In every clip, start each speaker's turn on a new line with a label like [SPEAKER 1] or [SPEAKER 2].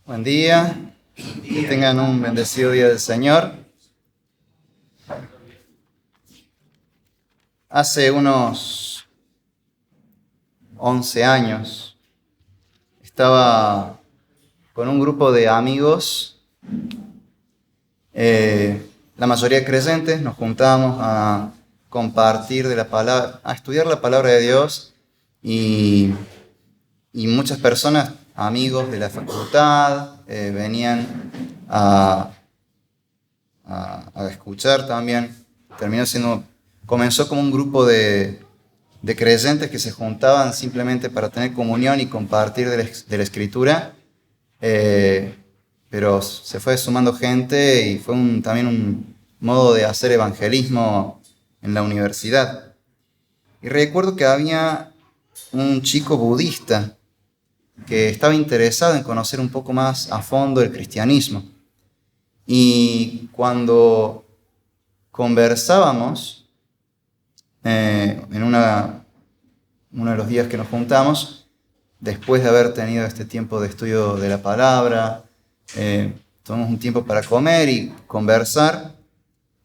[SPEAKER 1] Buen día, que tengan un bendecido día del Señor. Hace unos 11 años estaba con un grupo de amigos, la mayoría creyentes, nos juntábamos a compartir de la palabra, a estudiar la palabra de Dios y muchas personas, amigos de la facultad, venían a escuchar también. Comenzó como un grupo de creyentes que se juntaban simplemente para tener comunión y compartir de la Escritura, pero se fue sumando gente y fue también un modo de hacer evangelismo en la universidad. Y recuerdo que había un chico budista que estaba interesado en conocer un poco más a fondo el cristianismo. Y cuando conversábamos, en uno de los días que nos juntamos, después de haber tenido este tiempo de estudio de la palabra, tomamos un tiempo para comer y conversar,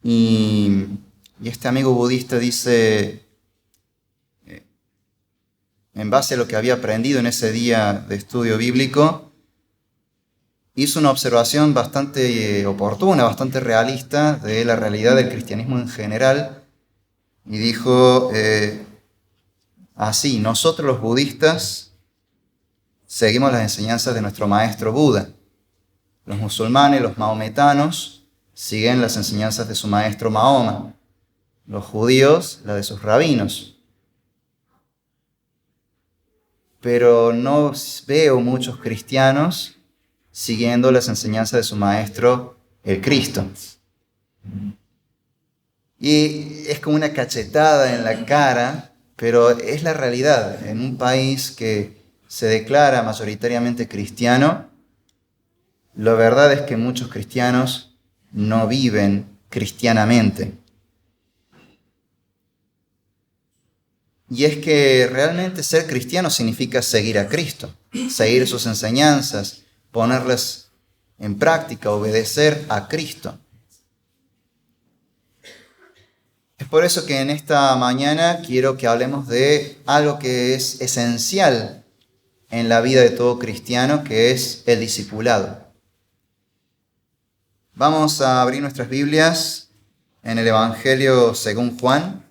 [SPEAKER 1] y este amigo budista dice, en base a lo que había aprendido en ese día de estudio bíblico, hizo una observación bastante oportuna, bastante realista de la realidad del cristianismo en general, y dijo así: nosotros los budistas seguimos las enseñanzas de nuestro maestro Buda. Los musulmanes, los maometanos, siguen las enseñanzas de su maestro Mahoma. Los judíos, la de sus rabinos. Pero no veo muchos cristianos siguiendo las enseñanzas de su maestro, el Cristo. Y es como una cachetada en la cara, pero es la realidad. En un país que se declara mayoritariamente cristiano, la verdad es que muchos cristianos no viven cristianamente. Y es que realmente ser cristiano significa seguir a Cristo, seguir sus enseñanzas, ponerlas en práctica, obedecer a Cristo. Es por eso que en esta mañana quiero que hablemos de algo que es esencial en la vida de todo cristiano, que es el discipulado. Vamos a abrir nuestras Biblias en el Evangelio según Juan,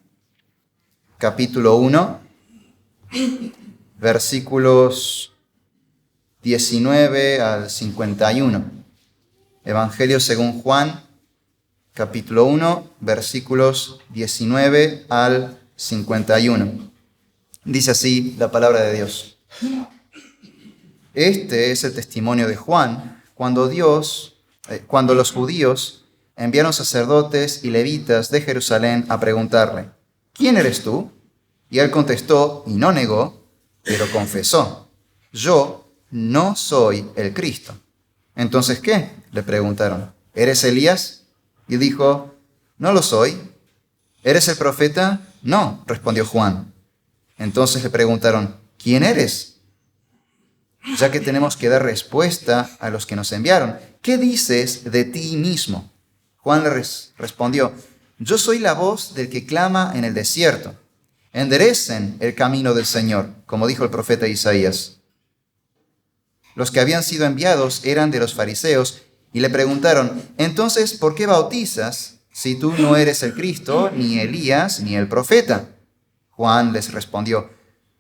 [SPEAKER 1] capítulo 1, versículos 19 al 51. Evangelio según Juan, capítulo 1, versículos 19 al 51. Dice así la palabra de Dios. Este es el testimonio de Juan cuando los judíos enviaron sacerdotes y levitas de Jerusalén a preguntarle: ¿quién eres tú? Y él contestó y no negó, pero confesó: yo no soy el Cristo. ¿Entonces qué?, le preguntaron. ¿Eres Elías? Y dijo: no lo soy. ¿Eres el profeta? No, respondió Juan. Entonces le preguntaron: ¿quién eres? Ya que tenemos que dar respuesta a los que nos enviaron. ¿Qué dices de ti mismo? Juan le respondió: yo soy la voz del que clama en el desierto. Enderecen el camino del Señor, como dijo el profeta Isaías. Los que habían sido enviados eran de los fariseos y le preguntaron: entonces, ¿por qué bautizas si tú no eres el Cristo, ni Elías, ni el profeta? Juan les respondió: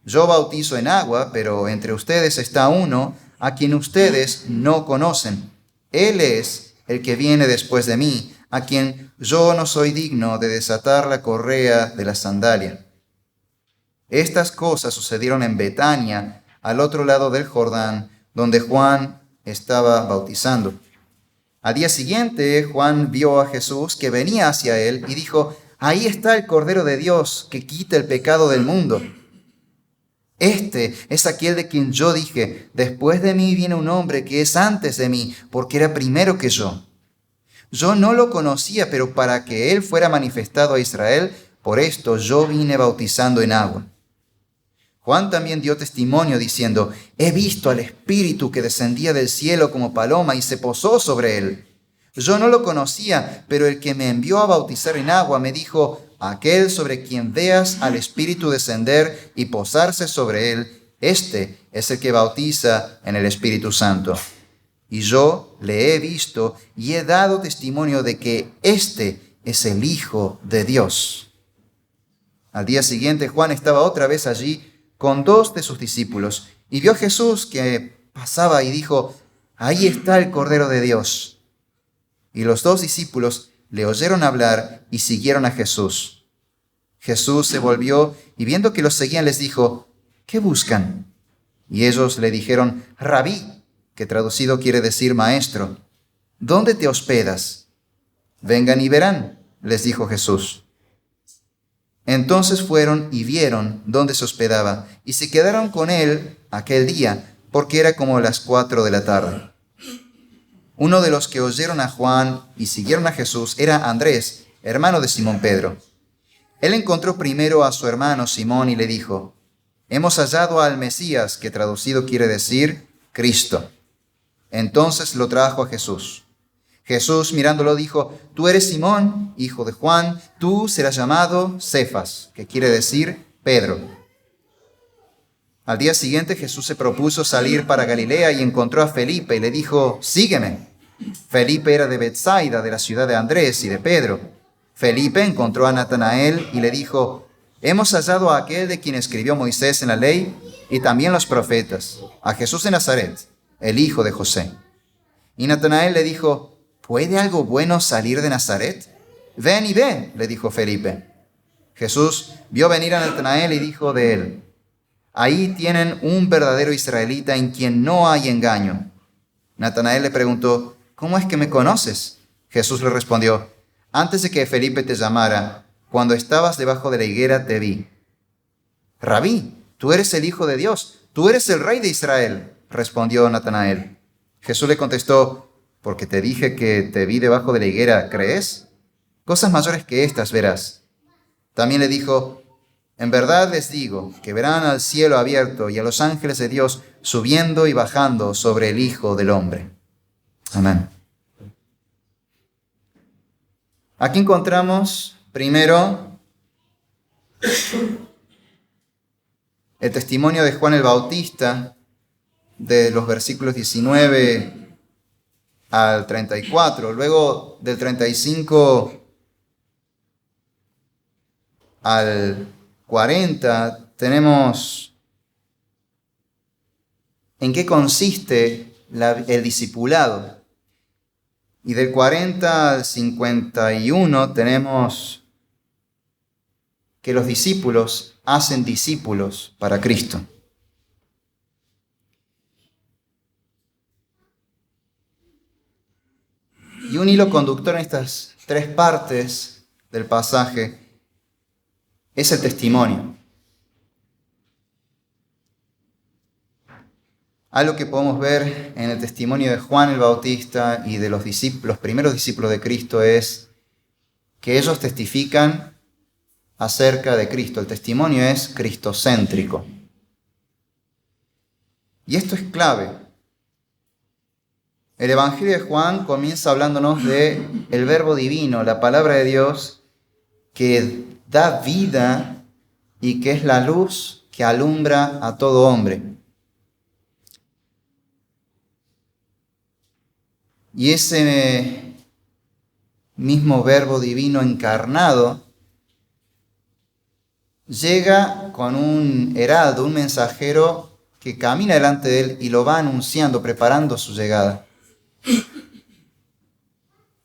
[SPEAKER 1] yo bautizo en agua, pero entre ustedes está uno a quien ustedes no conocen. Él es el que viene después de mí, a quien yo no soy digno de desatar la correa de la sandalia. Estas cosas sucedieron en Betania, al otro lado del Jordán, donde Juan estaba bautizando. Al día siguiente, Juan vio a Jesús que venía hacia él y dijo: ahí está el Cordero de Dios que quita el pecado del mundo. Este es aquel de quien yo dije: después de mí viene un hombre que es antes de mí, porque era primero que yo. Yo no lo conocía, pero para que él fuera manifestado a Israel, por esto yo vine bautizando en agua. Juan también dio testimonio diciendo: he visto al Espíritu que descendía del cielo como paloma y se posó sobre él. Yo no lo conocía, pero el que me envió a bautizar en agua me dijo: aquel sobre quien veas al Espíritu descender y posarse sobre él, este es el que bautiza en el Espíritu Santo. Y yo le he visto y he dado testimonio de que este es el Hijo de Dios. Al día siguiente Juan estaba otra vez allí con 2 de sus discípulos, y vio a Jesús que pasaba y dijo: ahí está el Cordero de Dios. Y los 2 discípulos le oyeron hablar y siguieron a Jesús. Jesús se volvió y viendo que los seguían les dijo: ¿qué buscan? Y ellos le dijeron: Rabí, que traducido quiere decir maestro, ¿dónde te hospedas? Vengan y verán, les dijo Jesús. Entonces fueron y vieron dónde se hospedaba, y se quedaron con él aquel día, porque era como las 4 de la tarde. Uno de los que oyeron a Juan y siguieron a Jesús era Andrés, hermano de Simón Pedro. Él encontró primero a su hermano Simón y le dijo: hemos hallado al Mesías, que traducido quiere decir Cristo. Entonces lo trajo a Jesús. Jesús, mirándolo, dijo: tú eres Simón, hijo de Juan, tú serás llamado Cefas, que quiere decir Pedro. Al día siguiente Jesús se propuso salir para Galilea y encontró a Felipe y le dijo: sígueme. Felipe era de Betsaida, de la ciudad de Andrés y de Pedro. Felipe encontró a Natanael y le dijo: hemos hallado a aquel de quien escribió Moisés en la ley y también los profetas, a Jesús de Nazaret, el hijo de José. Y Natanael le dijo: ¿puede algo bueno salir de Nazaret? Ven y ve, le dijo Felipe. Jesús vio venir a Natanael y dijo de él: ahí tienen un verdadero israelita en quien no hay engaño. Natanael le preguntó: ¿cómo es que me conoces? Jesús le respondió: antes de que Felipe te llamara, cuando estabas debajo de la higuera te vi. Rabí, tú eres el Hijo de Dios, tú eres el Rey de Israel, respondió Natanael. Jesús le contestó: porque te dije que te vi debajo de la higuera, ¿crees? Cosas mayores que estas verás. También le dijo: en verdad les digo que verán al cielo abierto y a los ángeles de Dios subiendo y bajando sobre el Hijo del Hombre. Amén. Aquí encontramos primero el testimonio de Juan el Bautista de los versículos 19 al 34. Luego del 35 al 40 tenemos en qué consiste el discipulado. Y del 40 al 51 tenemos que los discípulos hacen discípulos para Cristo. Y un hilo conductor en estas 3 partes del pasaje es el testimonio. Algo que podemos ver en el testimonio de Juan el Bautista y de los primeros discípulos de Cristo es que ellos testifican acerca de Cristo. El testimonio es cristocéntrico. Y esto es clave. El Evangelio de Juan comienza hablándonos de el Verbo divino, la palabra de Dios que da vida y que es la luz que alumbra a todo hombre. Y ese mismo Verbo divino encarnado llega con un heraldo, un mensajero que camina delante de él y lo va anunciando, preparando su llegada.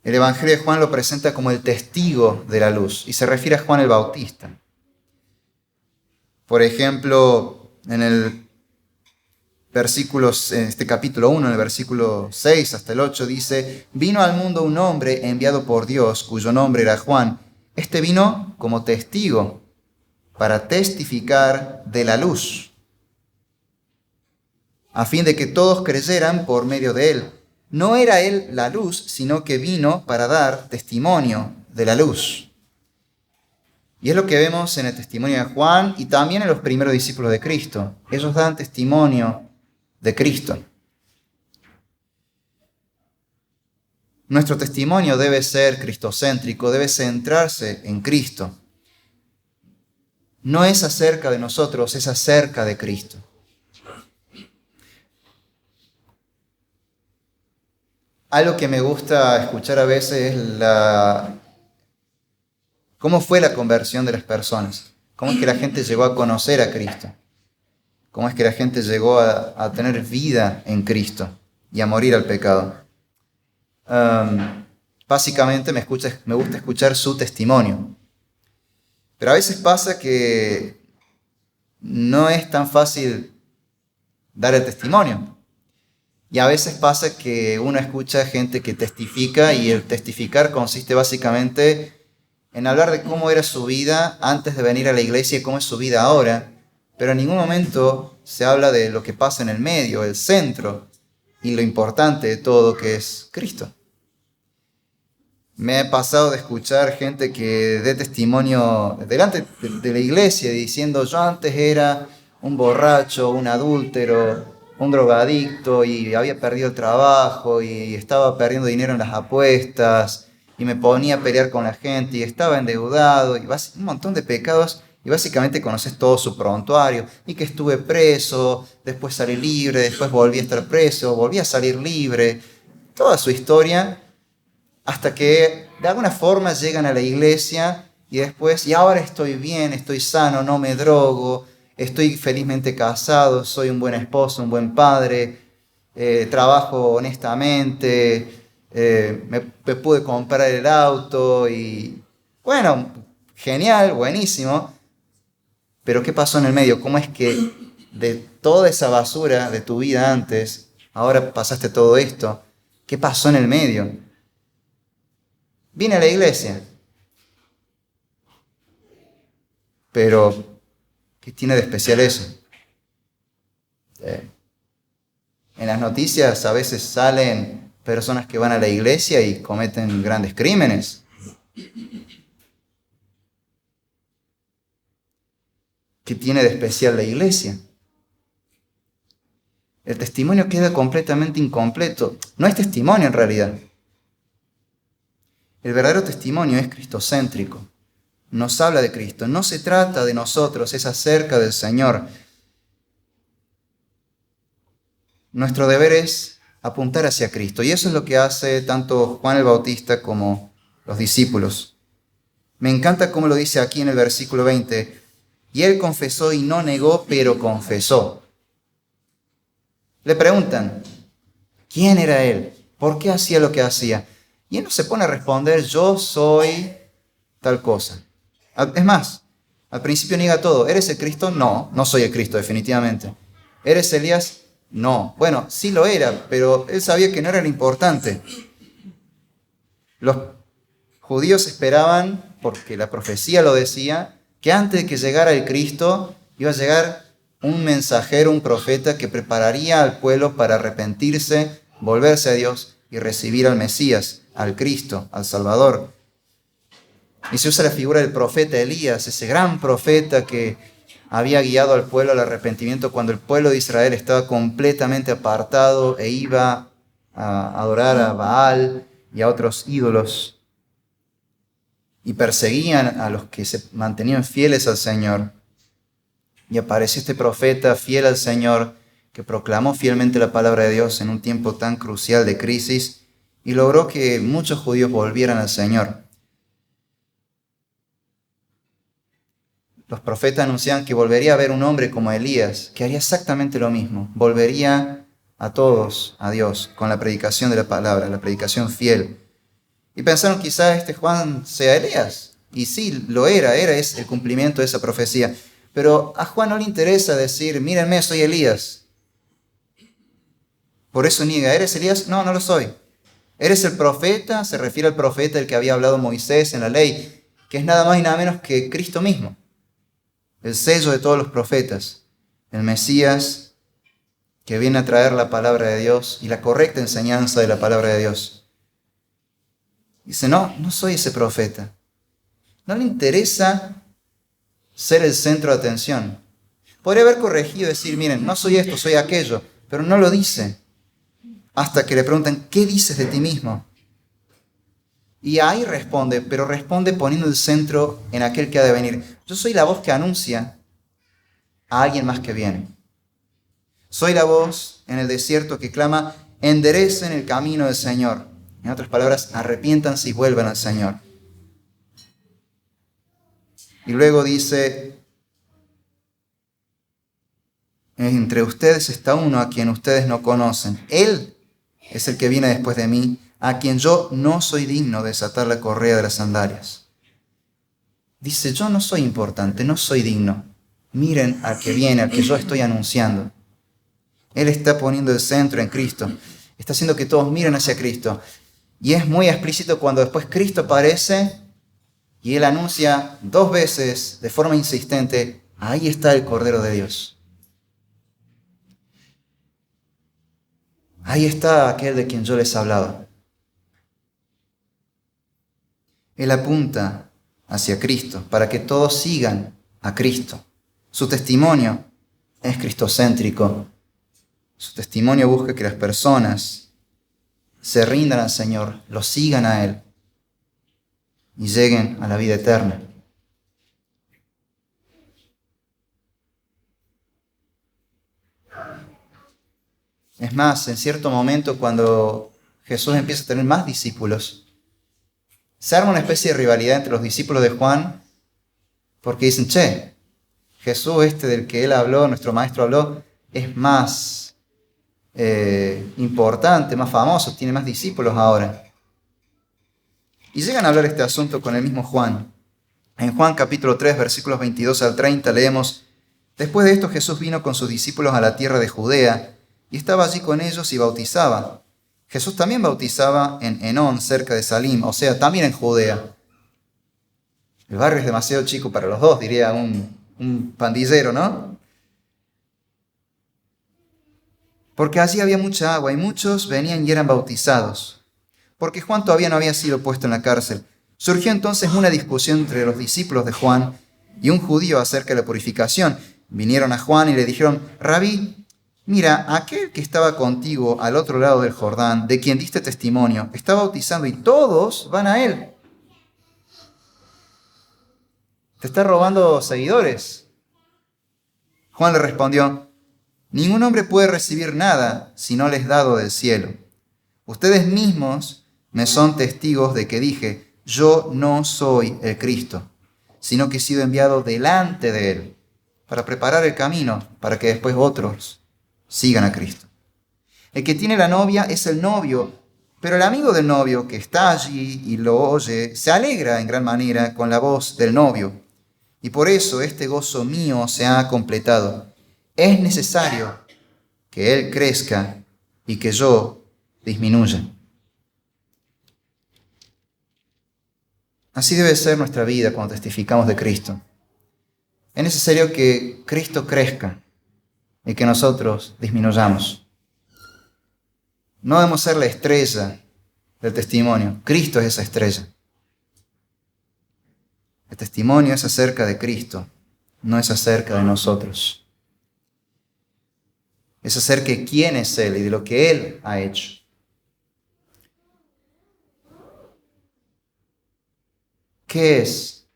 [SPEAKER 1] El Evangelio de Juan lo presenta como el testigo de la luz y se refiere a Juan el Bautista. Por ejemplo, en este capítulo 1, en el versículo 6 hasta el 8, dice: vino al mundo un hombre enviado por Dios, cuyo nombre era Juan. Este vino como testigo para testificar de la luz, a fin de que todos creyeran por medio de él. No era él la luz, sino que vino para dar testimonio de la luz. Y es lo que vemos en el testimonio de Juan y también en los primeros discípulos de Cristo. Ellos dan testimonio de Cristo. Nuestro testimonio debe ser cristocéntrico, debe centrarse en Cristo. No es acerca de nosotros, es acerca de Cristo. Algo que me gusta escuchar a veces es cómo fue la conversión de las personas. Cómo es que la gente llegó a conocer a Cristo. Cómo es que la gente llegó a tener vida en Cristo y a morir al pecado. Básicamente me gusta escuchar su testimonio. Pero a veces pasa que no es tan fácil dar el testimonio. Y a veces pasa que uno escucha gente que testifica y el testificar consiste básicamente en hablar de cómo era su vida antes de venir a la iglesia y cómo es su vida ahora, pero en ningún momento se habla de lo que pasa en el medio, el centro y lo importante de todo, que es Cristo. Me ha pasado de escuchar gente que dé testimonio delante de la iglesia diciendo: yo antes era un borracho, un adúltero, un drogadicto y había perdido el trabajo y estaba perdiendo dinero en las apuestas y me ponía a pelear con la gente y estaba endeudado y un montón de pecados, y básicamente conoces todo su prontuario y que estuve preso, después salí libre, después volví a estar preso, volví a salir libre, toda su historia, hasta que de alguna forma llegan a la iglesia y después, y ahora estoy bien, estoy sano, no me drogo, estoy felizmente casado, soy un buen esposo, un buen padre, trabajo honestamente, me pude comprar el auto y bueno, genial, buenísimo. Pero ¿qué pasó en el medio? ¿Cómo es que de toda esa basura de tu vida antes, ahora pasaste todo esto? ¿Qué pasó en el medio? Vine a la iglesia, pero ¿qué tiene de especial eso? En las noticias a veces salen personas que van a la iglesia y cometen grandes crímenes. ¿Qué tiene de especial la iglesia? El testimonio queda completamente incompleto. No es testimonio en realidad. El verdadero testimonio es cristocéntrico. Nos habla de Cristo. No se trata de nosotros, es acerca del Señor. Nuestro deber es apuntar hacia Cristo. Y eso es lo que hace tanto Juan el Bautista como los discípulos. Me encanta cómo lo dice aquí en el versículo 20. Y él confesó y no negó, pero confesó. Le preguntan, ¿quién era él? ¿Por qué hacía lo que hacía? Y él no se pone a responder: yo soy tal cosa. Es más, al principio niega todo. ¿Eres el Cristo? No, no soy el Cristo, definitivamente. ¿Eres Elías? No. Bueno, sí lo era, pero él sabía que no era lo importante. Los judíos esperaban, porque la profecía lo decía, que antes de que llegara el Cristo, iba a llegar un mensajero, un profeta que prepararía al pueblo para arrepentirse, volverse a Dios y recibir al Mesías, al Cristo, al Salvador. Y se usa la figura del profeta Elías, ese gran profeta que había guiado al pueblo al arrepentimiento cuando el pueblo de Israel estaba completamente apartado e iba a adorar a Baal y a otros ídolos y perseguían a los que se mantenían fieles al Señor. Y apareció este profeta fiel al Señor que proclamó fielmente la palabra de Dios en un tiempo tan crucial de crisis y logró que muchos judíos volvieran al Señor. Los profetas anunciaban que volvería a haber un hombre como Elías, que haría exactamente lo mismo. Volvería a todos a Dios con la predicación de la palabra, la predicación fiel. Y pensaron quizás este Juan sea Elías. Y sí, lo es el cumplimiento de esa profecía. Pero a Juan no le interesa decir: mírenme, soy Elías. Por eso niega: ¿eres Elías? No, no lo soy. ¿Eres el profeta? Se refiere al profeta del que había hablado Moisés en la ley, que es nada más y nada menos que Cristo mismo. El sello de todos los profetas, el Mesías que viene a traer la palabra de Dios y la correcta enseñanza de la palabra de Dios. Dice: no soy ese profeta. No le interesa ser el centro de atención. Podría haber corregido y decir, miren, no soy esto, soy aquello, pero no lo dice. Hasta que le preguntan, ¿qué dices de ti mismo? Y ahí responde, pero responde poniendo el centro en aquel que ha de venir. Yo soy la voz que anuncia a alguien más que viene. Soy la voz en el desierto que clama, enderecen el camino del Señor. En otras palabras, arrepiéntanse y vuelvan al Señor. Y luego dice, entre ustedes está uno a quien ustedes no conocen. Él es el que viene después de mí, a quien yo no soy digno de desatar la correa de las sandalias. Dice, yo no soy importante, no soy digno. Miren al que viene, al que yo estoy anunciando. Él está poniendo el centro en Cristo. Está haciendo que todos miren hacia Cristo. Y es muy explícito cuando después Cristo aparece y Él anuncia 2 veces de forma insistente, ahí está el Cordero de Dios. Ahí está aquel de quien yo les hablaba. Él apunta hacia Cristo para que todos sigan a Cristo. Su testimonio es cristocéntrico. Su testimonio busca que las personas se rindan al Señor, lo sigan a Él y lleguen a la vida eterna. Es más, en cierto momento cuando Jesús empieza a tener más discípulos, se arma una especie de rivalidad entre los discípulos de Juan porque dicen, che, Jesús del que él habló, nuestro maestro habló, es más importante, más famoso, tiene más discípulos ahora. Y llegan a hablar este asunto con el mismo Juan. En Juan capítulo 3, versículos 22 al 30 leemos, después de esto Jesús vino con sus discípulos a la tierra de Judea y estaba allí con ellos y bautizaba. Jesús también bautizaba en Enón, cerca de Salim, o sea, también en Judea. El barrio es demasiado chico para los dos, diría un pandillero, ¿no? Porque allí había mucha agua y muchos venían y eran bautizados, porque Juan todavía no había sido puesto en la cárcel. Surgió entonces una discusión entre los discípulos de Juan y un judío acerca de la purificación. Vinieron a Juan y le dijeron, Rabí, mira, aquel que estaba contigo al otro lado del Jordán, de quien diste testimonio, está bautizando y todos van a él. Te está robando seguidores. Juan le respondió, ningún hombre puede recibir nada si no le es dado del cielo. Ustedes mismos me son testigos de que dije, yo no soy el Cristo, sino que he sido enviado delante de él para preparar el camino para que después otros sigan a Cristo. El que tiene la novia es el novio, pero el amigo del novio que está allí y lo oye se alegra en gran manera con la voz del novio. Y por eso este gozo mío se ha completado. Es necesario que Él crezca y que yo disminuya. Así debe ser nuestra vida cuando testificamos de Cristo. Es necesario que Cristo crezca y que nosotros disminuyamos. No debemos ser la estrella del testimonio. Cristo es esa estrella. El testimonio es acerca de Cristo, no es acerca de nosotros. Es acerca de quién es Él y de lo que Él ha hecho. ¿Qué es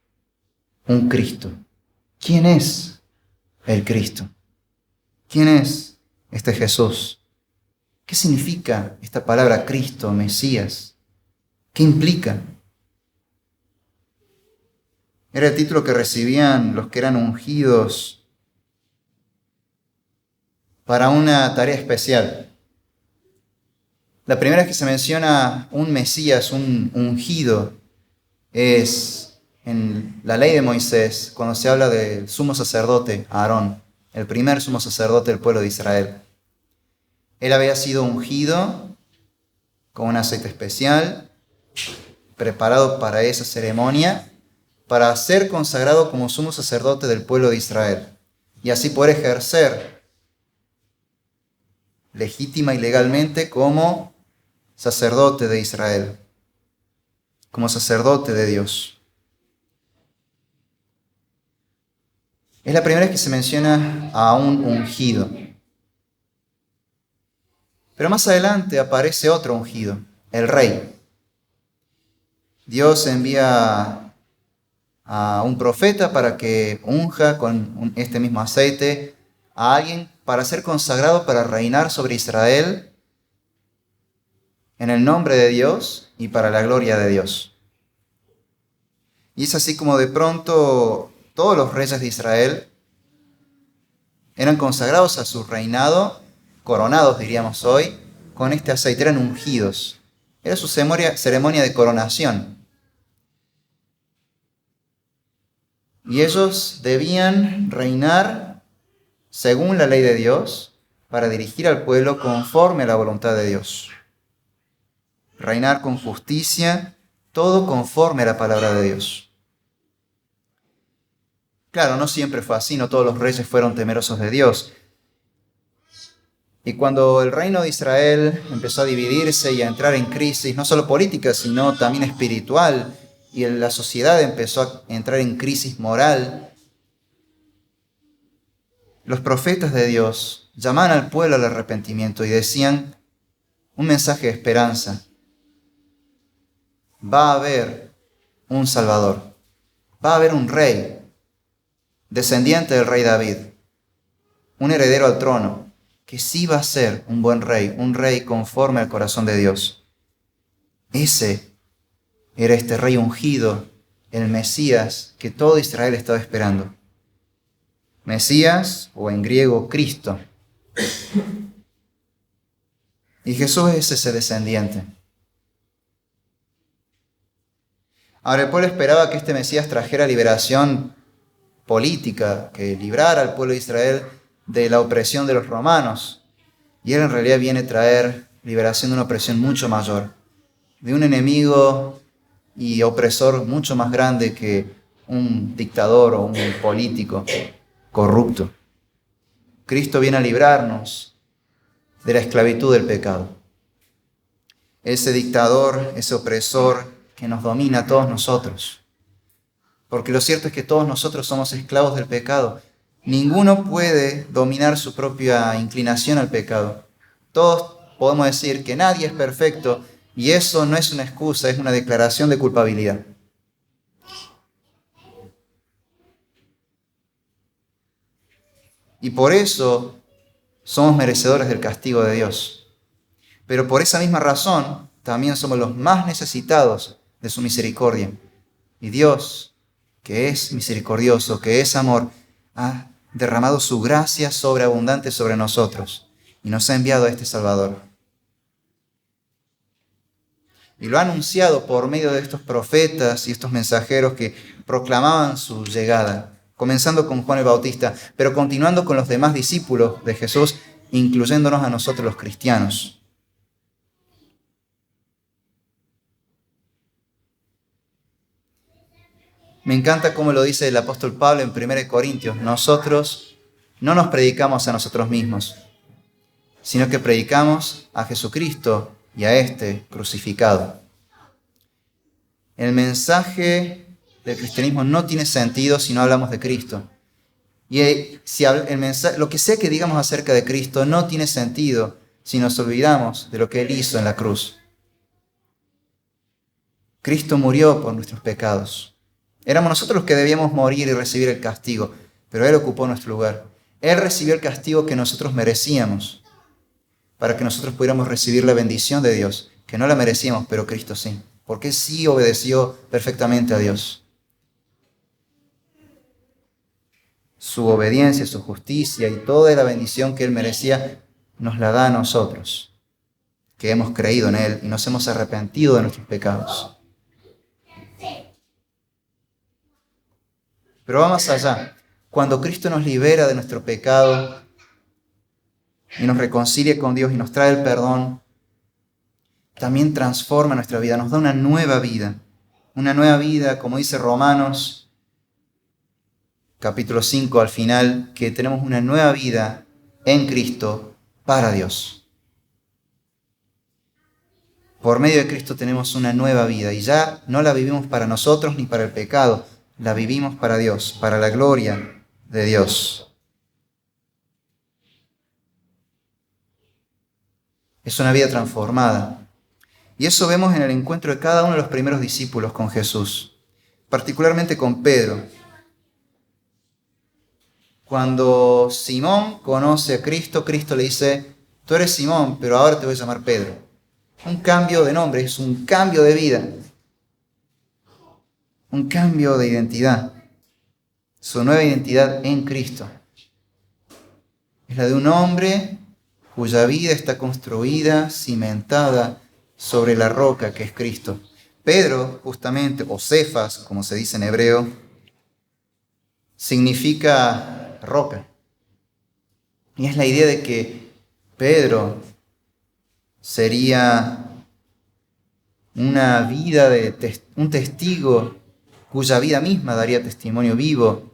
[SPEAKER 1] un Cristo? ¿Quién es el Cristo? ¿Quién es este Jesús? ¿Qué significa esta palabra Cristo, Mesías? ¿Qué implica? Era el título que recibían los que eran ungidos para una tarea especial. La primera vez que se menciona un Mesías, un ungido, es en la ley de Moisés, cuando se habla del sumo sacerdote Aarón, el primer sumo sacerdote del pueblo de Israel. Él había sido ungido con un aceite especial, preparado para esa ceremonia, para ser consagrado como sumo sacerdote del pueblo de Israel y así poder ejercer legítima y legalmente como sacerdote de Israel, como sacerdote de Dios. Es la primera vez que se menciona a un ungido. Pero más adelante aparece otro ungido, el rey. Dios envía a un profeta para que unja con este mismo aceite a alguien para ser consagrado para reinar sobre Israel en el nombre de Dios y para la gloria de Dios. Y es así como de pronto todos los reyes de Israel eran consagrados a su reinado, coronados diríamos hoy, con este aceite, eran ungidos. Era su ceremonia de coronación. Y ellos debían reinar según la ley de Dios para dirigir al pueblo conforme a la voluntad de Dios. Reinar con justicia, todo conforme a la palabra de Dios. Claro, no siempre fue así, no todos los reyes fueron temerosos de Dios. Y cuando el reino de Israel empezó a dividirse y a entrar en crisis, no solo política, sino también espiritual, y la sociedad empezó a entrar en crisis moral, los profetas de Dios llamaban al pueblo al arrepentimiento y decían un mensaje de esperanza. Va a haber un Salvador, va a haber un rey, descendiente del rey David, un heredero al trono, que sí va a ser un buen rey, un rey conforme al corazón de Dios. Ese era este rey ungido, el Mesías que todo Israel estaba esperando. Mesías, o en griego, Cristo. Y Jesús es ese descendiente. Ahora el pueblo esperaba que este Mesías trajera liberación política, que librara al pueblo de Israel de la opresión de los romanos. Y él en realidad viene a traer liberación de una opresión mucho mayor, de un enemigo y opresor mucho más grande que un dictador o un político corrupto. Cristo viene a librarnos de la esclavitud del pecado. Ese dictador, ese opresor que nos domina a todos nosotros. Porque lo cierto es que todos nosotros somos esclavos del pecado. Ninguno puede dominar su propia inclinación al pecado. Todos podemos decir que nadie es perfecto y eso no es una excusa, es una declaración de culpabilidad. Y por eso somos merecedores del castigo de Dios. Pero por esa misma razón también somos los más necesitados de su misericordia. Y Dios, que es misericordioso, que es amor, ha derramado su gracia sobreabundante sobre nosotros y nos ha enviado a este Salvador. Y lo ha anunciado por medio de estos profetas y estos mensajeros que proclamaban su llegada, comenzando con Juan el Bautista, pero continuando con los demás discípulos de Jesús, incluyéndonos a nosotros los cristianos. Me encanta cómo lo dice el apóstol Pablo en 1 Corintios. Nosotros no nos predicamos a nosotros mismos, sino que predicamos a Jesucristo y a este crucificado. El mensaje del cristianismo no tiene sentido si no hablamos de Cristo. Y si lo que sea que digamos acerca de Cristo no tiene sentido si nos olvidamos de lo que Él hizo en la cruz. Cristo murió por nuestros pecados. Éramos nosotros los que debíamos morir y recibir el castigo, pero Él ocupó nuestro lugar. Él recibió el castigo que nosotros merecíamos, para que nosotros pudiéramos recibir la bendición de Dios, que no la merecíamos, pero Cristo sí, porque sí obedeció perfectamente a Dios. Su obediencia, su justicia y toda la bendición que Él merecía, nos la da a nosotros, que hemos creído en Él y nos hemos arrepentido de nuestros pecados. Pero va más allá. Cuando Cristo nos libera de nuestro pecado y nos reconcilia con Dios y nos trae el perdón, también transforma nuestra vida, nos da una nueva vida. Una nueva vida, como dice Romanos, capítulo 5 al final, que tenemos una nueva vida en Cristo para Dios. Por medio de Cristo tenemos una nueva vida y ya no la vivimos para nosotros ni para el pecado, la vivimos para Dios, para la gloria de Dios. Es una vida transformada. Y eso vemos en el encuentro de cada uno de los primeros discípulos con Jesús, particularmente con Pedro. Cuando Simón conoce a Cristo, Cristo le dice: tú eres Simón, pero ahora te voy a llamar Pedro. Un cambio de nombre, es un cambio de vida, un cambio de identidad. Su nueva identidad en Cristo es la de un hombre cuya vida está construida, cimentada sobre la roca que es Cristo. Pedro, justamente, o Cefas, como se dice en hebreo, significa roca. Y es la idea de que Pedro sería una vida un testigo cuya vida misma daría testimonio vivo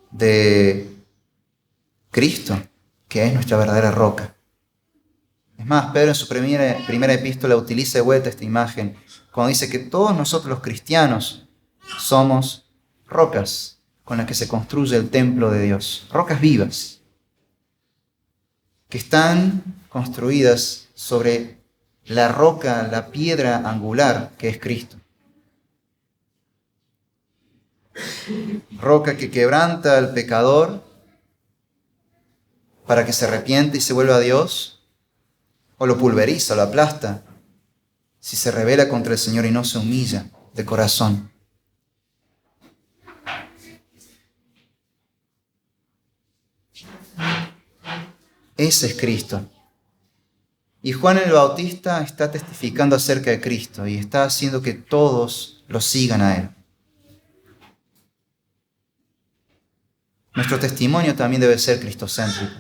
[SPEAKER 1] de Cristo, que es nuestra verdadera roca. Es más, Pedro en su primera epístola utiliza de vuelta esta imagen cuando dice que todos nosotros los cristianos somos rocas con las que se construye el templo de Dios, rocas vivas, que están construidas sobre la roca, la piedra angular que es Cristo. Roca que quebranta al pecador para que se arrepiente y se vuelva a Dios, o lo pulveriza, lo aplasta, si se rebela contra el Señor y no se humilla de corazón. Ese es Cristo. Y Juan el Bautista está testificando acerca de Cristo y está haciendo que todos lo sigan a Él. Nuestro testimonio también debe ser cristocéntrico.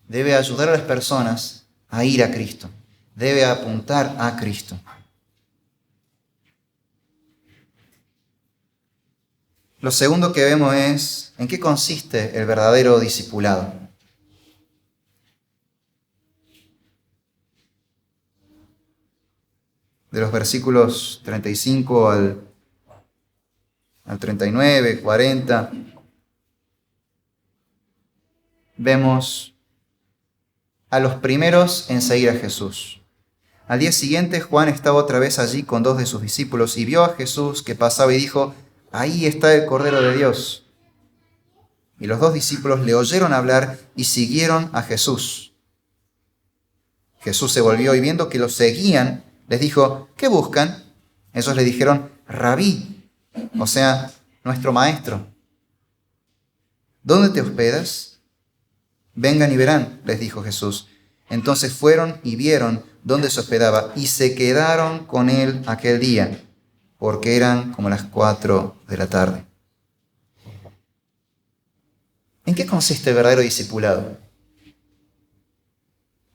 [SPEAKER 1] Debe ayudar a las personas a ir a Cristo. Debe apuntar a Cristo. Lo segundo que vemos es en qué consiste el verdadero discipulado. De los versículos 35 al 39, 40, vemos a los primeros en seguir a Jesús. Al día siguiente, Juan estaba otra vez allí con 2 de sus discípulos y vio a Jesús que pasaba y dijo: ahí está el Cordero de Dios. Y los 2 discípulos le oyeron hablar y siguieron a Jesús. Jesús se volvió y viendo que los seguían, les dijo: ¿qué buscan? Ellos le dijeron: Rabí, o sea, nuestro maestro. ¿Dónde te hospedas? Vengan y verán, les dijo Jesús. Entonces fueron y vieron dónde se hospedaba y se quedaron con él aquel día, porque eran como las 4 de la tarde. ¿En qué consiste el verdadero discipulado?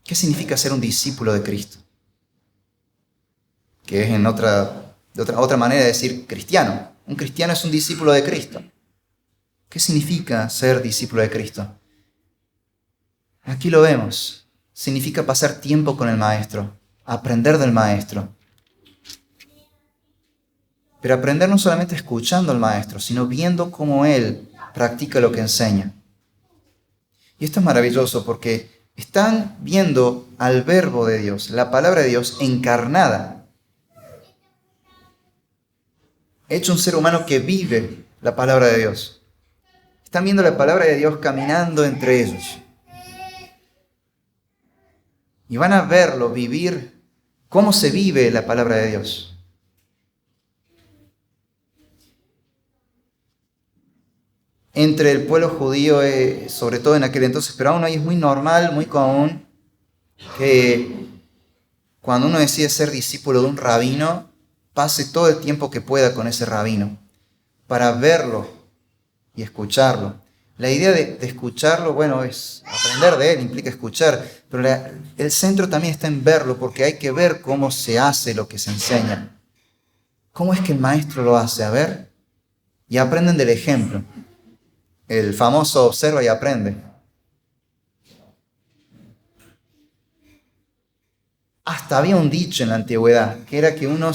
[SPEAKER 1] ¿Qué significa ser un discípulo de Cristo? Que es otra manera de decir cristiano. Un cristiano es un discípulo de Cristo. ¿Qué significa ser discípulo de Cristo? Aquí lo vemos. Significa pasar tiempo con el Maestro, aprender del Maestro. Pero aprender no solamente escuchando al Maestro, sino viendo cómo Él practica lo que enseña. Y esto es maravilloso porque están viendo al Verbo de Dios, la palabra de Dios encarnada, hecho un ser humano que vive la palabra de Dios. Están viendo la palabra de Dios caminando entre ellos. Y van a verlo, vivir cómo se vive la palabra de Dios. Entre el pueblo judío, sobre todo en aquel entonces, pero aún hoy es muy normal, muy común, que cuando uno decide ser discípulo de un rabino, pase todo el tiempo que pueda con ese rabino, para verlo y escucharlo. La idea de escucharlo, bueno, es aprender de él, implica escuchar, pero el centro también está en verlo, porque hay que ver cómo se hace lo que se enseña. ¿Cómo es que el maestro lo hace? A ver, y aprenden del ejemplo. El famoso observa y aprende. Hasta había un dicho en la antigüedad, que era que uno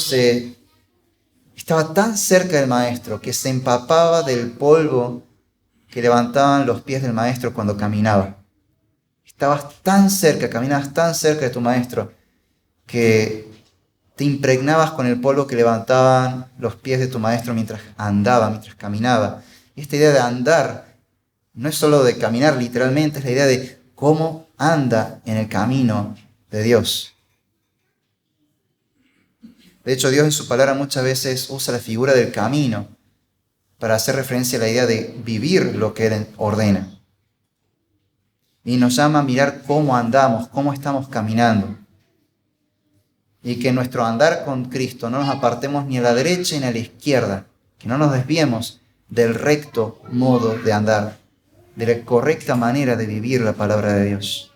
[SPEAKER 1] estaba tan cerca del maestro que se empapaba del polvo que levantaban los pies del maestro cuando caminaba. Estabas tan cerca, caminabas tan cerca de tu maestro, que te impregnabas con el polvo que levantaban los pies de tu maestro mientras andaba, mientras caminaba. Y esta idea de andar no es solo de caminar literalmente, es la idea de cómo anda en el camino de Dios. De hecho, Dios en su palabra muchas veces usa la figura del camino para hacer referencia a la idea de vivir lo que Él ordena. Y nos llama a mirar cómo andamos, cómo estamos caminando. Y que en nuestro andar con Cristo no nos apartemos ni a la derecha ni a la izquierda, que no nos desviemos del recto modo de andar, de la correcta manera de vivir la palabra de Dios.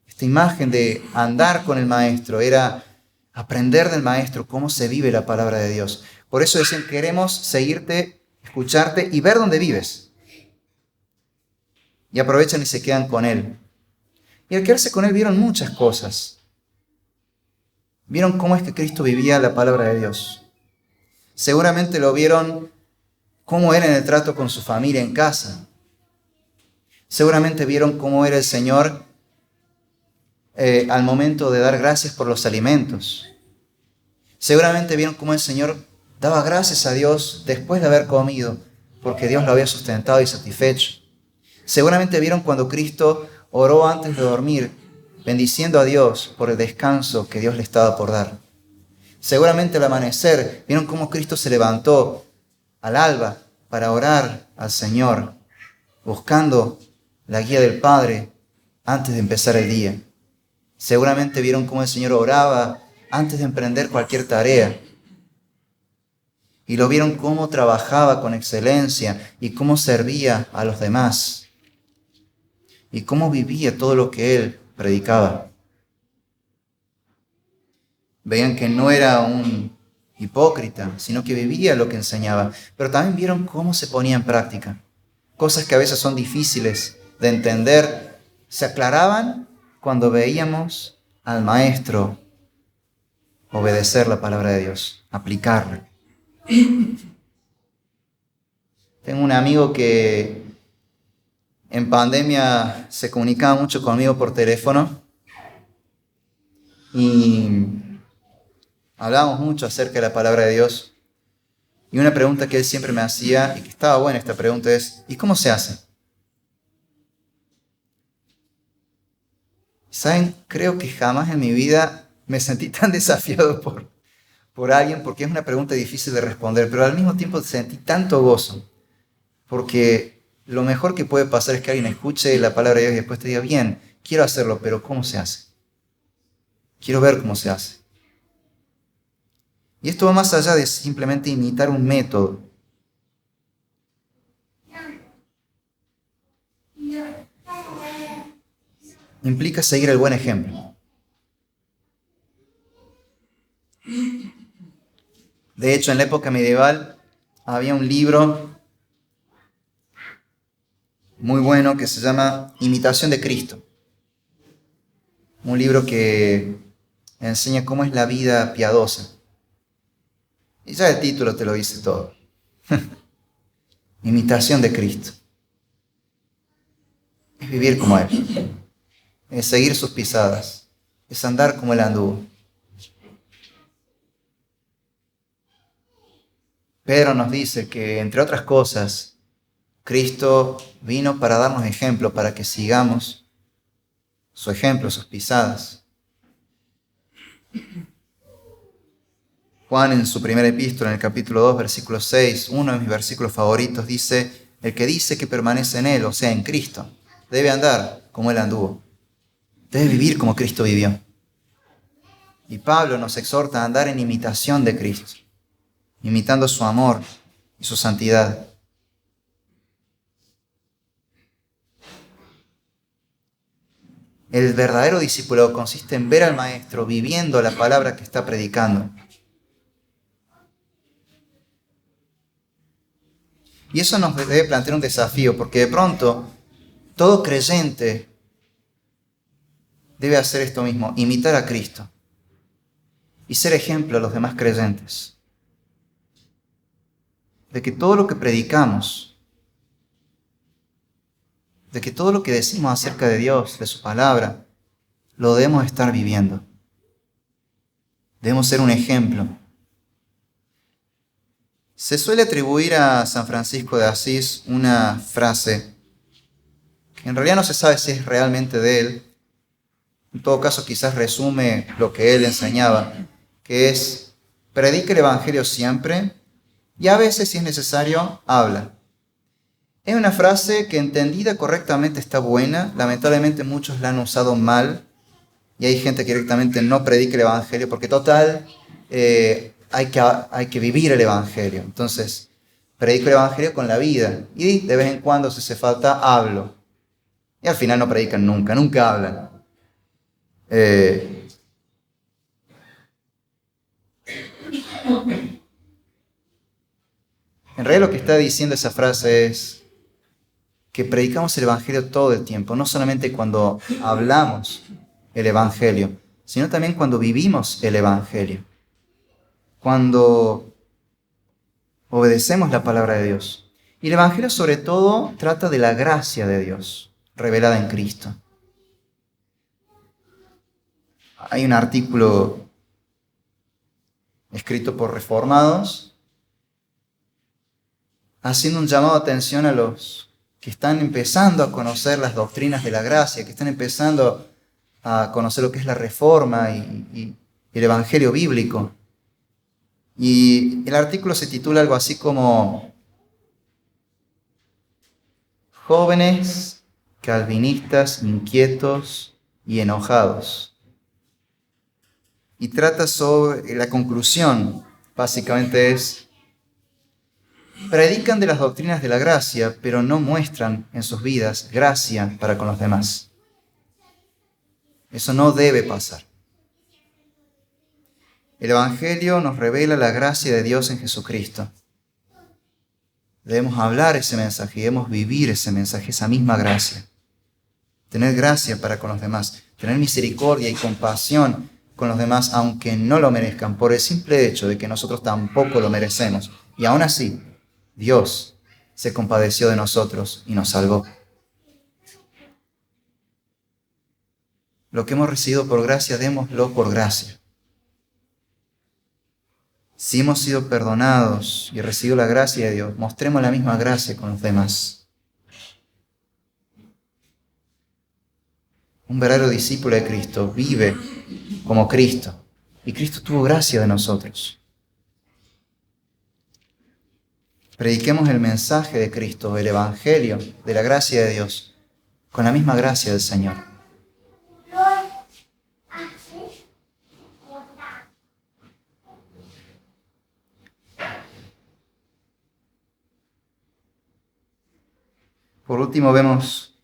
[SPEAKER 1] Esta imagen de andar con el Maestro era aprender del Maestro cómo se vive la palabra de Dios. Por eso decían, queremos seguirte, escucharte y ver dónde vives. Y aprovechan y se quedan con Él. Y al quedarse con Él vieron muchas cosas. Vieron cómo es que Cristo vivía la palabra de Dios. Seguramente lo vieron cómo era en el trato con su familia en casa. Seguramente vieron cómo era el Señor al momento de dar gracias por los alimentos. Seguramente vieron cómo el Señor daba gracias a Dios después de haber comido, porque Dios lo había sustentado y satisfecho. Seguramente vieron cuando Cristo oró antes de dormir, bendiciendo a Dios por el descanso que Dios le estaba por dar. Seguramente al amanecer vieron cómo Cristo se levantó al alba para orar al Señor, buscando la guía del Padre antes de empezar el día. Seguramente vieron cómo el Señor oraba antes de emprender cualquier tarea. Y lo vieron cómo trabajaba con excelencia y cómo servía a los demás. Y cómo vivía todo lo que Él predicaba. Veían que no era un hipócrita, sino que vivía lo que enseñaba. Pero también vieron cómo se ponía en práctica. Cosas que a veces son difíciles de entender, se aclaraban cuando veíamos al Maestro obedecer la palabra de Dios, aplicarla. Tengo un amigo que en pandemia se comunicaba mucho conmigo por teléfono y hablábamos mucho acerca de la palabra de Dios. Y una pregunta que él siempre me hacía, y que estaba buena esta pregunta, es: ¿y cómo se hace? ¿Saben? Creo que jamás en mi vida me sentí tan desafiado por alguien, porque es una pregunta difícil de responder, pero al mismo tiempo sentí tanto gozo, porque lo mejor que puede pasar es que alguien escuche la palabra de Dios y después te diga: bien, quiero hacerlo, pero ¿cómo se hace? Quiero ver cómo se hace. Y esto va más allá de simplemente imitar un método. Implica seguir el buen ejemplo. De hecho, en la época medieval había un libro muy bueno que se llama Imitación de Cristo. Un libro que enseña cómo es la vida piadosa. Y ya el título te lo dice todo. Imitación de Cristo. Es vivir como Él. Es seguir sus pisadas. Es andar como Él anduvo. Pedro nos dice que, entre otras cosas, Cristo vino para darnos ejemplo, para que sigamos su ejemplo, sus pisadas. Juan, en su primera epístola, en el capítulo 2, versículo 6, uno de mis versículos favoritos, dice: el que dice que permanece en Él, o sea, en Cristo, debe andar como Él anduvo. Debe vivir como Cristo vivió. Y Pablo nos exhorta a andar en imitación de Cristo, imitando su amor y su santidad. El verdadero discipulado consiste en ver al Maestro viviendo la palabra que está predicando. Y eso nos debe plantear un desafío, porque de pronto todo creyente debe hacer esto mismo: imitar a Cristo y ser ejemplo a los demás creyentes. De que todo lo que predicamos de que todo lo que decimos acerca de Dios, de su palabra, lo debemos estar viviendo. Debemos ser un ejemplo. Se suele atribuir a San Francisco de Asís una frase que en realidad no se sabe si es realmente de él. En todo caso, quizás resume lo que él enseñaba, que es: predica el Evangelio siempre y a veces, si es necesario, habla. Es una frase que, entendida correctamente, está buena. Lamentablemente muchos la han usado mal y hay gente que directamente no predica el Evangelio porque total hay que vivir el Evangelio. Entonces, predico el Evangelio con la vida y de vez en cuando, si hace falta, hablo. Y al final no predican nunca, nunca hablan. En realidad lo que está diciendo esa frase es que predicamos el Evangelio todo el tiempo, no solamente cuando hablamos el Evangelio, sino también cuando vivimos el Evangelio, cuando obedecemos la palabra de Dios. Y el Evangelio sobre todo trata de la gracia de Dios revelada en Cristo. Hay un artículo escrito por reformados haciendo un llamado de atención a los que están empezando a conocer las doctrinas de la gracia, que están empezando a conocer lo que es la reforma y el evangelio bíblico. Y el artículo se titula algo así como Jóvenes calvinistas inquietos y enojados. Y trata sobre la conclusión, básicamente es: predican de las doctrinas de la gracia, pero no muestran en sus vidas gracia para con los demás. Eso no debe pasar. El Evangelio nos revela la gracia de Dios en Jesucristo. Debemos hablar ese mensaje y debemos vivir ese mensaje, esa misma gracia. Tener gracia para con los demás, tener misericordia y compasión con los demás, aunque no lo merezcan, por el simple hecho de que nosotros tampoco lo merecemos. Y aún así, Dios se compadeció de nosotros y nos salvó. Lo que hemos recibido por gracia, démoslo por gracia. Si hemos sido perdonados y recibido la gracia de Dios, mostremos la misma gracia con los demás. Un verdadero discípulo de Cristo vive como Cristo, y Cristo tuvo gracia de nosotros. Prediquemos el mensaje de Cristo, el Evangelio de la gracia de Dios, con la misma gracia del Señor. Por último, vemos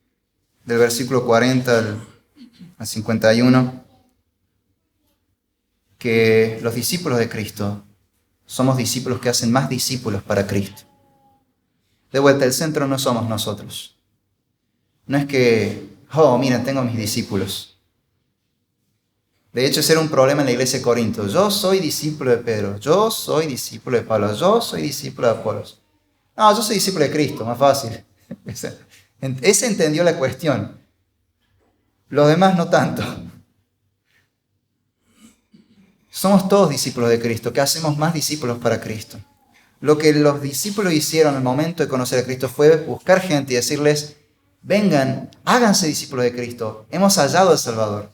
[SPEAKER 1] del versículo 40 al 51 que los discípulos de Cristo somos discípulos que hacen más discípulos para Cristo. De vuelta, el centro no somos nosotros. No es que, miren, tengo mis discípulos. De hecho, ese era un problema en la iglesia de Corinto. Yo soy discípulo de Pedro, yo soy discípulo de Pablo, yo soy discípulo de Apolos. No, yo soy discípulo de Cristo, más fácil. Ese entendió la cuestión. Los demás no tanto. Somos todos discípulos de Cristo, que hacemos más discípulos para Cristo. Lo que los discípulos hicieron al momento de conocer a Cristo fue buscar gente y decirles: vengan, háganse discípulos de Cristo, hemos hallado al Salvador.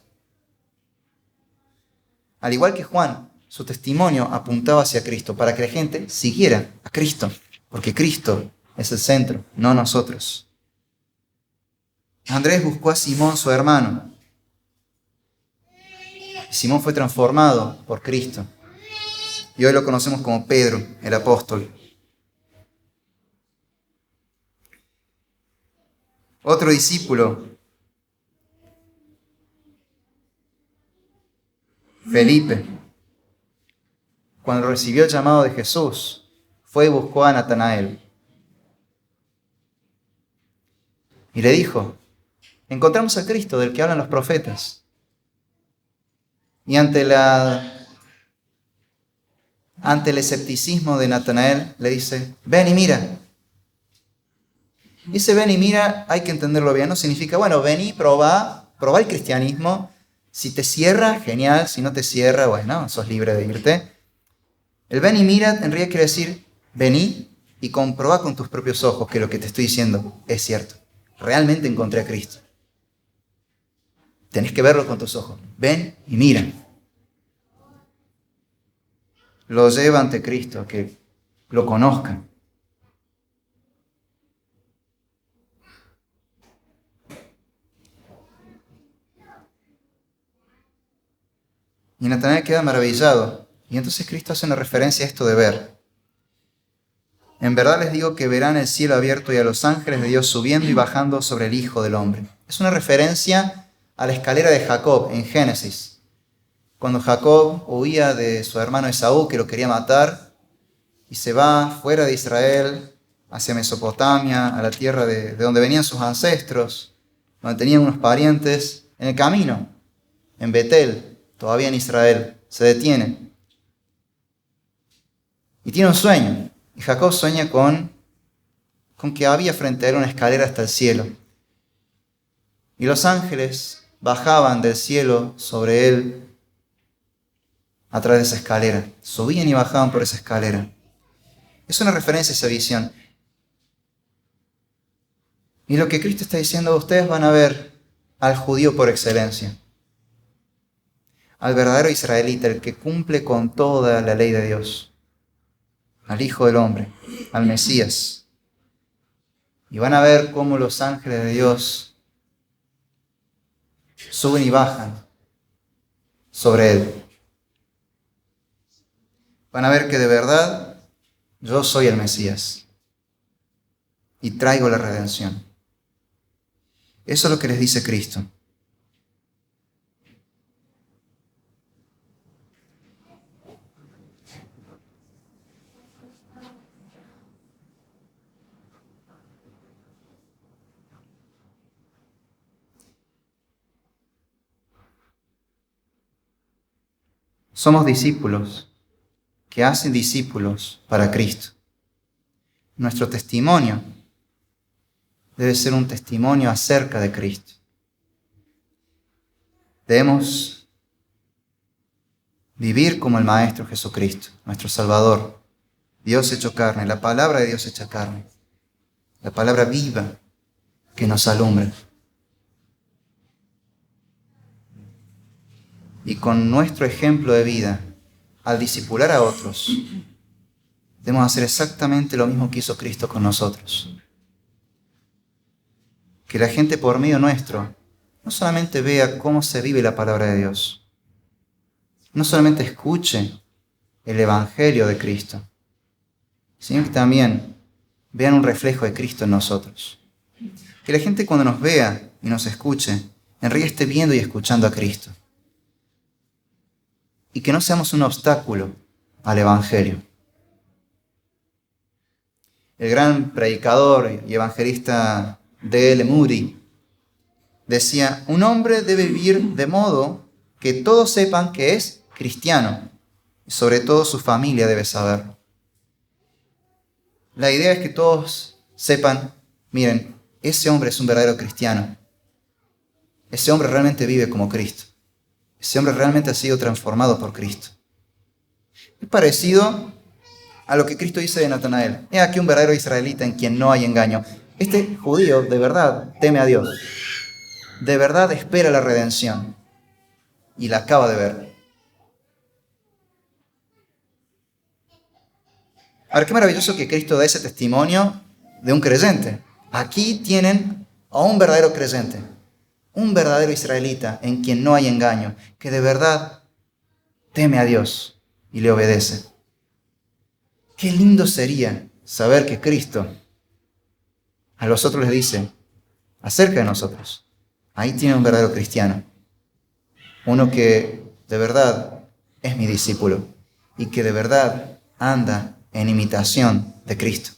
[SPEAKER 1] Al igual que Juan, su testimonio apuntaba hacia Cristo para que la gente siguiera a Cristo, porque Cristo es el centro, no nosotros. Andrés buscó a Simón, su hermano. Simón fue transformado por Cristo. Y hoy lo conocemos como Pedro, el apóstol. Otro discípulo, Felipe, cuando recibió el llamado de Jesús, fue y buscó a Natanael. Y le dijo: encontramos a Cristo del que hablan los profetas. Y ante el escepticismo de Natanael, le dice: ven y mira. Ese ven y mira hay que entenderlo bien. No significa, bueno, vení, probá el cristianismo. Si te cierra, genial. Si no te cierra, bueno, sos libre de irte. El ven y mira en realidad quiere decir, vení y comprobá con tus propios ojos que lo que te estoy diciendo es cierto. Realmente encontré a Cristo. Tenés que verlo con tus ojos. Ven y mira. Lo lleva ante Cristo, que lo conozcan. Y Natanael queda maravillado. Y entonces Cristo hace una referencia a esto de ver. En verdad les digo que verán el cielo abierto y a los ángeles de Dios subiendo y bajando sobre el Hijo del Hombre. Es una referencia a la escalera de Jacob en Génesis. Cuando Jacob huía de su hermano Esaú, que lo quería matar, y se va fuera de Israel, hacia Mesopotamia, a la tierra de donde venían sus ancestros, donde tenían unos parientes, en el camino, en Betel, todavía en Israel, se detiene. Y tiene un sueño. Y Jacob sueña con que había frente a él una escalera hasta el cielo. Y los ángeles bajaban del cielo sobre él a través de esa escalera. Subían y bajaban por esa escalera. Es una referencia a esa visión. Y lo que Cristo está diciendo, ustedes van a ver al judío por excelencia. Al verdadero israelita, el que cumple con toda la ley de Dios. Al Hijo del Hombre, al Mesías. Y van a ver cómo los ángeles de Dios suben y bajan sobre él. Van a ver que de verdad yo soy el Mesías y traigo la redención. Eso es lo que les dice Cristo. Somos discípulos que hacen discípulos para Cristo. Nuestro testimonio debe ser un testimonio acerca de Cristo. Debemos vivir como el Maestro Jesucristo, nuestro Salvador, Dios hecho carne, la palabra de Dios hecha carne, la palabra viva que nos alumbra. Y con nuestro ejemplo de vida, al discipular a otros, debemos hacer exactamente lo mismo que hizo Cristo con nosotros. Que la gente por medio nuestro no solamente vea cómo se vive la palabra de Dios, no solamente escuche el Evangelio de Cristo, sino que también vean un reflejo de Cristo en nosotros. Que la gente cuando nos vea y nos escuche, en realidad esté viendo y escuchando a Cristo. Y que no seamos un obstáculo al Evangelio. El gran predicador y evangelista D.L. Moody decía, un hombre debe vivir de modo que todos sepan que es cristiano, y sobre todo su familia debe saberlo. La idea es que todos sepan, miren, ese hombre es un verdadero cristiano. Ese hombre realmente vive como Cristo. Ese hombre realmente ha sido transformado por Cristo. Es parecido a lo que Cristo dice de Natanael. He aquí un verdadero israelita en quien no hay engaño. Este judío de verdad teme a Dios. De verdad espera la redención. Y la acaba de ver. Ahora, qué maravilloso que Cristo da ese testimonio de un creyente. Aquí tienen a un verdadero creyente. Un verdadero israelita en quien no hay engaño, que de verdad teme a Dios y le obedece. Qué lindo sería saber que Cristo a los otros les dice acerca de nosotros. Ahí tiene un verdadero cristiano. Uno que de verdad es mi discípulo y que de verdad anda en imitación de Cristo.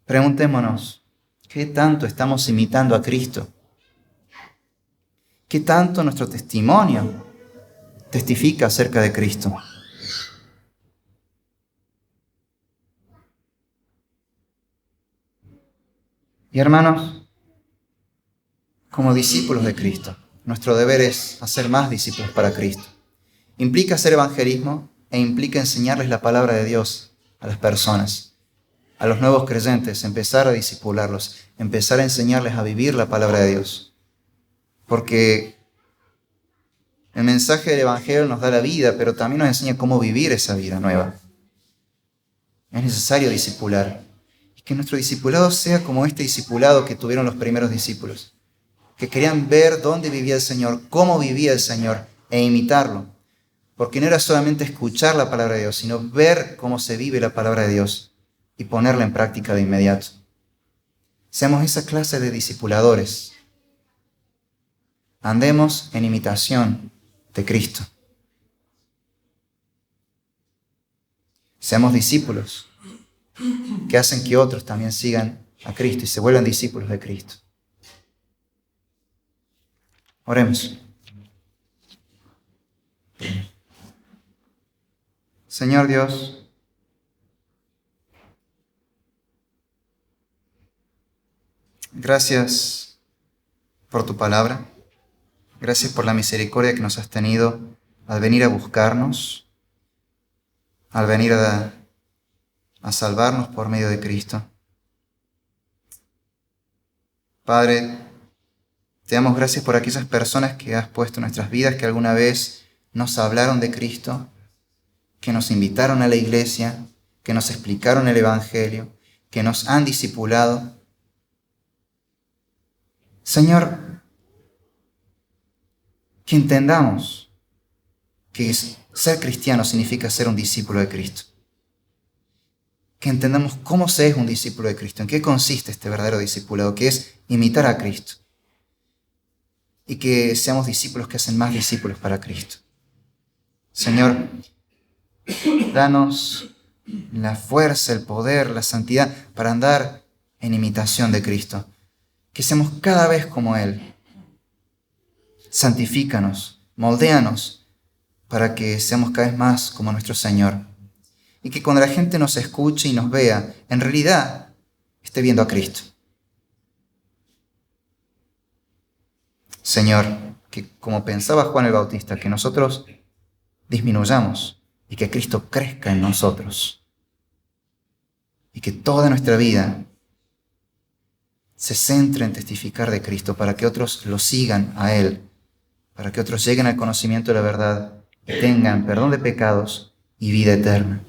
[SPEAKER 1] Preguntémonos, ¿qué tanto estamos imitando a Cristo? ¿Qué tanto nuestro testimonio testifica acerca de Cristo? Y hermanos, como discípulos de Cristo, nuestro deber es hacer más discípulos para Cristo. Implica hacer evangelismo e implica enseñarles la palabra de Dios a las personas, a los nuevos creyentes, empezar a discipularlos, empezar a enseñarles a vivir la palabra de Dios. Porque el mensaje del Evangelio nos da la vida, pero también nos enseña cómo vivir esa vida nueva. Es necesario discipular. Y que nuestro discipulado sea como este discipulado que tuvieron los primeros discípulos, que querían ver dónde vivía el Señor, cómo vivía el Señor, e imitarlo. Porque no era solamente escuchar la palabra de Dios, sino ver cómo se vive la palabra de Dios y ponerla en práctica de inmediato. Seamos esa clase de discipuladores. Andemos en imitación de Cristo. Seamos discípulos que hacen que otros también sigan a Cristo y se vuelvan discípulos de Cristo. Oremos. Señor Dios, gracias por tu palabra. Gracias por la misericordia que nos has tenido al venir a buscarnos, al venir a salvarnos por medio de Cristo. Padre, te damos gracias por aquellas personas que has puesto en nuestras vidas que alguna vez nos hablaron de Cristo, que nos invitaron a la iglesia, que nos explicaron el Evangelio, que nos han discipulado. Señor, que entendamos que ser cristiano significa ser un discípulo de Cristo. Que entendamos cómo se es un discípulo de Cristo, en qué consiste este verdadero discipulado, que es imitar a Cristo. Y que seamos discípulos que hacen más discípulos para Cristo. Señor, danos la fuerza, el poder, la santidad para andar en imitación de Cristo. Que seamos cada vez como Él. Santifícanos, moldéanos para que seamos cada vez más como nuestro Señor. Y que cuando la gente nos escuche y nos vea, en realidad esté viendo a Cristo. Señor, que como pensaba Juan el Bautista, que nosotros disminuyamos y que Cristo crezca en nosotros. Y que toda nuestra vida se centre en testificar de Cristo para que otros lo sigan a Él, para que otros lleguen al conocimiento de la verdad y tengan perdón de pecados y vida eterna.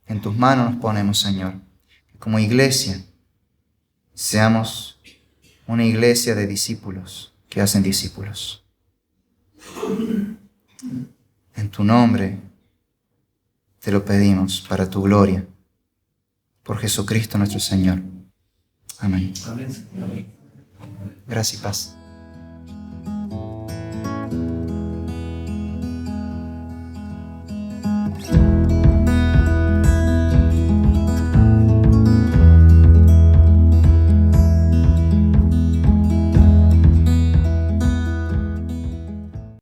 [SPEAKER 1] En tus manos nos ponemos, Señor, que como iglesia seamos una iglesia de discípulos que hacen discípulos. En tu nombre te lo pedimos para tu gloria, por Jesucristo nuestro Señor. Amén. Gracias y paz.